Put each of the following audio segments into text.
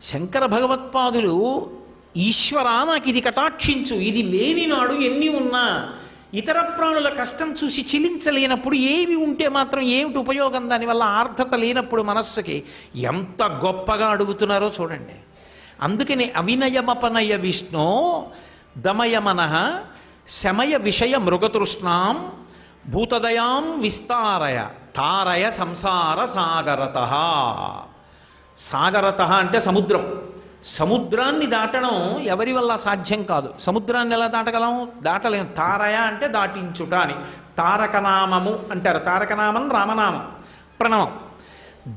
శంకర భగవత్పాదులు ఈశ్వరా నాకు ఇది కటాక్షించు, ఇది లేని నాడు ఎన్ని ఉన్నా ఇతర ప్రాణుల కష్టం చూసి చెలించలేనప్పుడు ఏవి ఉంటే మాత్రం ఏమిటి ఉపయోగం, దానివల్ల ఆర్ధత లేనప్పుడు మనస్సుకి ఎంత గొప్పగా అడుగుతున్నారో చూడండి. అందుకని అవినయమపనయ విష్ణో దమయ మనః శమయ విషయ మృగతృష్ణాం భూతదయాం విస్తారయ తారయ సంసార సాగరత. సాగరత అంటే సముద్రం. సముద్రాన్ని దాటడం ఎవరి వల్ల సాధ్యం కాదు. సముద్రాన్ని ఎలా దాటగలం? దాటలేము. తారయ అంటే దాటించుట అని. తారకనామము అంటారు. తారకనామం రామనామం, ప్రణవం.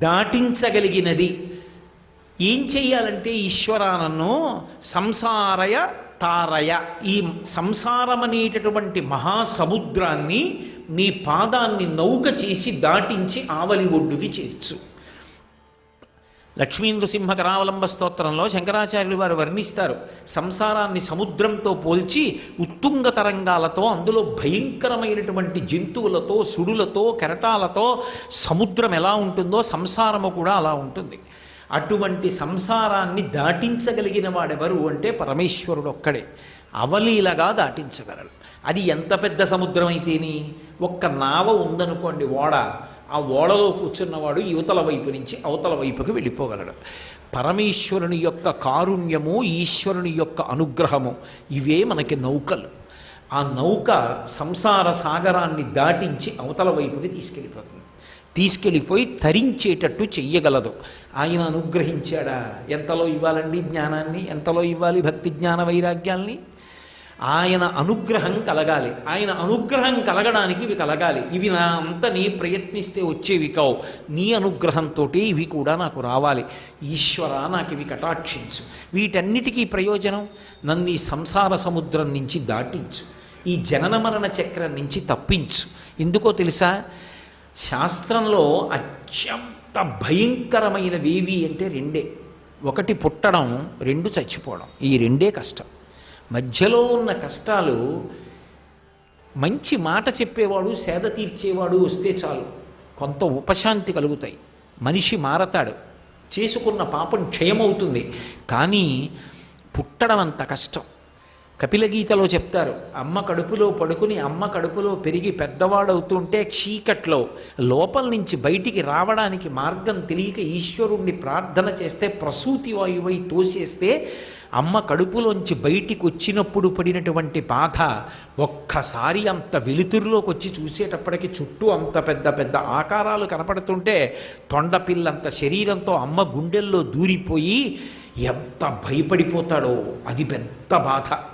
దాటించగలిగినది ఏం చెయ్యాలంటే ఈశ్వరానన్ను సంసారయ తారయ, ఈ సంసారం అనేటటువంటి మహాసముద్రాన్ని నీ పాదాన్ని నౌక చేసి దాటించి ఆవలి ఒడ్డుకి చేర్చు. లక్ష్మీ నృసింహ కరావలంబ స్తోత్రంలో శంకరాచార్యులు వారు వర్ణిస్తారు. సంసారాన్ని సముద్రంతో పోల్చి ఉత్తుంగ తరంగాలతో, అందులో భయంకరమైనటువంటి జంతువులతో, సుడులతో, కెరటాలతో సముద్రం ఎలా ఉంటుందో సంసారము కూడా అలా ఉంటుంది. అటువంటి సంసారాన్ని దాటించగలిగిన వాడెవరు అంటే పరమేశ్వరుడు ఒక్కడే. అవలీలగా దాటించగలడు. అది ఎంత పెద్ద సముద్రం అయితేని, ఒక్క నావ ఉందనుకోండి, ఓడ, ఆ ఓడలో కూర్చున్నవాడు యువతల వైపు నుంచి అవతల వైపుకి వెళ్ళిపోగలడు. పరమేశ్వరుని యొక్క కారుణ్యము, ఈశ్వరుని యొక్క అనుగ్రహము, ఇవే మనకి నౌకలు. ఆ నౌక సంసార సాగరాన్ని దాటించి అవతల వైపుకి తీసుకెళ్ళిపోతుంది. తీసుకెళ్ళిపోయి తరించేటట్టు చెయ్యగలదు. ఆయన అనుగ్రహించాడా? ఎంతలో ఇవ్వాలండి జ్ఞానాన్ని? ఎంతలో ఇవ్వాలి భక్తి జ్ఞాన వైరాగ్యాల్ని? ఆయన అనుగ్రహం కలగాలి. ఆయన అనుగ్రహం కలగడానికి ఇవి కలగాలి. ఇవి నా అంత నీ ప్రయత్నిస్తే వచ్చేవి కావు. నీ అనుగ్రహంతో ఇవి కూడా నాకు రావాలి. ఈశ్వర నాకు ఇవి కటాక్షించు. వీటన్నిటికీ ప్రయోజనం నన్ను ఈ సంసార సముద్రం నుంచి దాటించు, ఈ జనన మరణ చక్రం నుంచి తప్పించు. ఎందుకో తెలుసా? శాస్త్రంలో అత్యంత భయంకరమైనవేవి అంటే రెండే. ఒకటి పుట్టడం, రెండు చచ్చిపోవడం. ఈ రెండే కష్టం. మధ్యలో ఉన్న కష్టాలు మంచి మాట చెప్పేవాడు, సేద తీర్చేవాడు వస్తే చాలు, కొంత ఉపశాంతి కలుగుతాయి. మనిషి మారతాడు, చేసుకున్న పాపం క్షయమవుతుంది. కానీ పుట్టడం అంత కష్టం. కపిలగీతలో చెప్తారు, అమ్మ కడుపులో పడుకుని అమ్మ కడుపులో పెరిగి పెద్దవాడవుతుంటే చీకట్లో లోపల నుంచి బయటికి రావడానికి మార్గం తెలియక ఈశ్వరుణ్ణి ప్రార్థన చేస్తే ప్రసూతి వాయువై తోసేస్తే అమ్మ కడుపులోంచి బయటికి వచ్చినప్పుడు పడినటువంటి బాధ, ఒక్కసారి అంత వెలుతురులోకి వచ్చి చూసేటప్పటికి చుట్టూ అంత పెద్ద పెద్ద ఆకారాలు కనపడుతుంటే తొండపిల్లంత శరీరంతో అమ్మ గుండెల్లో దూరిపోయి ఎంత భయపడిపోతాడో, అది పెద్ద బాధ.